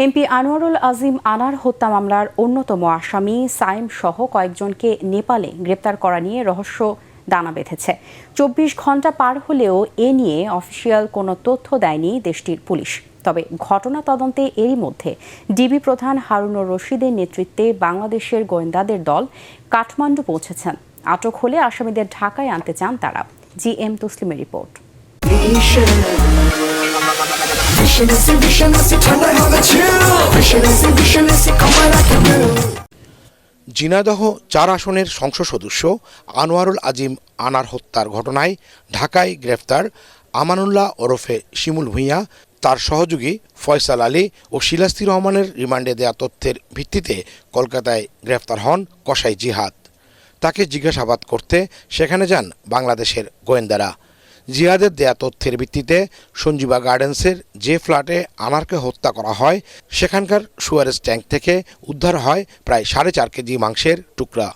MP Anwarul Azim আনার হত্যা মামলার অন্যতম আসামি সাইম সহ কয়েকজনকে নেপালে গ্রেপ্তার করা নিয়ে রহস্য দানা বেঁধেছে। ২৪ ঘন্টা পার হলেও এ নিয়ে অফিসিয়াল কোনো তথ্য দেয়নি দেশটির পুলিশ। তবে ঘটনা তদন্তে এরই মধ্যে ডিবি প্রধান হারুনুর রশিদের নেতৃত্বে বাংলাদেশের গোয়েন্দাদের দল কাঠমান্ডু পৌঁছেছেন। আটক হলে আসামিদের ঢাকায় আনতে চান তারা। জিএম তসলিমের রিপোর্ট। ঝিনাইদহ ৪ আসনের সংসদ সদস্য আনোয়ারুল আজিম আনার হত্যার ঘটনায় ঢাকায় গ্রেফতার আমানুল্লাহ ওরফে শিমুল ভূঁইয়া, তার সহযোগী ফয়সাল আলী ও শিলাস্তি রহমানের রিমান্ডে দেয়া তথ্যের ভিত্তিতে কলকাতায় গ্রেফতার হন কসাই জিহাদ। তাকে জিজ্ঞাসাবাদ করতে সেখানে যান বাংলাদেশের গোয়েন্দারা। জিহাদের দেয়া তথ্যের ভিত্তিতে সঞ্জীবা গার্ডেন্সের যে ফ্ল্যাটে আনারকে হত্যা করা হয় সেখানকার সুয়ারেজ ট্যাঙ্ক থেকে উদ্ধার হয় প্রায় 4.5 কেজি মাংসের টুকরা,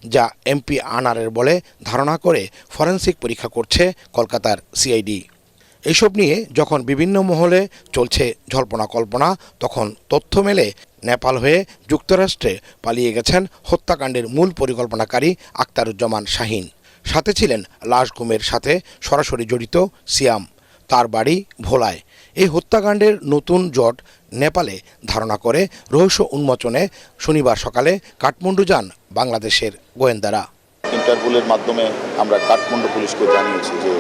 যা এমপি আনারের বলে ধারণা করে ফরেনসিক পরীক্ষা করছে কলকাতার সিআইডি। এইসব নিয়ে যখন বিভিন্ন মহলে চলছে জল্পনা কল্পনা, তখন তথ্য মেলে নেপাল হয়ে যুক্তরাষ্ট্রে পালিয়ে গেছেন হত্যাকাণ্ডের মূল পরিকল্পনাকারী আখতারুজ্জামান শাহীন। সাথে ছিলেন লাশ গুমের সাথে সরাসরি জড়িত সিয়াম, তার বাড়ি ভোলায়। এই হত্যাকাণ্ডের নতুন জট নেপালে ধারণা করে রহস্য উন্মোচনে শনিবার সকালে কাঠমান্ডু যান বাংলাদেশের গোয়েন্দারা। ইন্টারপোলের মাধ্যমে আমরা কাঠমান্ডু পুলিশকে জানিয়েছি যে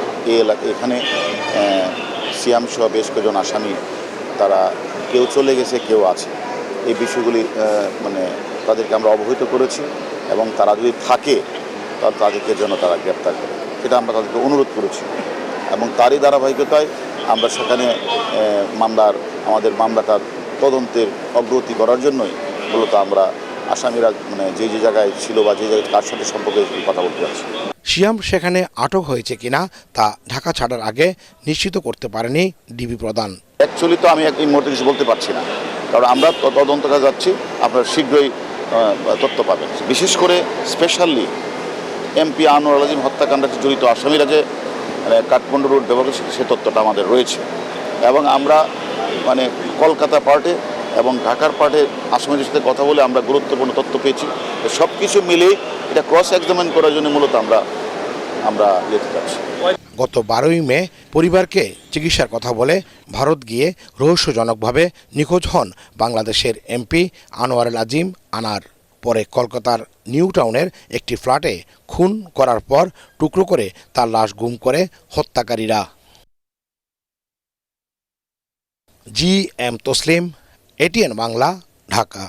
এখানে সিয়াম সহ বেশ কয়েকজন আসামি, তারা কেউ চলে গেছে, কেউ আছে। এই বিষয়গুলি তাদেরকে আমরা অবহিত করেছি এবং তারা যদি থাকে তাদেরকে যেন তারা গ্রেপ্তার করে, সেটা আমরা তাদেরকে অনুরোধ করেছি। এবং তারই ধারাবাহিকতায় আমরা সেখানে আমাদের মামলাটার তদন্তের অগ্রগতি করার জন্যই মূলত আমরা আসামিরা যে জায়গায় ছিল বা যে জায়গায় কার সাথে সম্পর্কে কথা বলতে যাচ্ছি। সিয়াম সেখানে আটক হয়েছে কিনা তা ঢাকা ছাড়ার আগে নিশ্চিত করতে পারেনি ডিবি প্রধান। অ্যাকচুয়ালি তো আমি এই মুহূর্তে কিছু বলতে পারছি না, কারণ আমরা তদন্তটা যাচ্ছি, আপনারা শীঘ্রই তথ্য পাবেন। বিশেষ করে স্পেশালি এমপি আনোয়ারুল আজিম হত্যাকাণ্ডে জড়িত আসামিরা যে কাঠমান্ডু রোড ব্যবহার করছে সে তথ্যটা আমাদের রয়েছে এবং আমরা কলকাতা পার্টে এবং ঢাকার পার্টে আসামিদের সাথে কথা বলে আমরা গুরুত্বপূর্ণ তথ্য পেয়েছি। সব কিছু মিলেই এটা ক্রস এক্সামিন করার জন্য মূলত আমরা যেতে চাচ্ছি। গত 12ই মে পরিবারকে চিকিৎসার কথা বলে ভারত গিয়ে রহস্যজনকভাবে নিখোঁজ হন বাংলাদেশের এমপি আনোয়ারুল আজিম আনার। পরে কলকাতার নিউ টাউনের একটি ফ্ল্যাটে খুন করার পর টুকরো করে তার লাশ গুম করে হত্যাকারীরা। GM Taslim, ATN Bangla, Dhaka.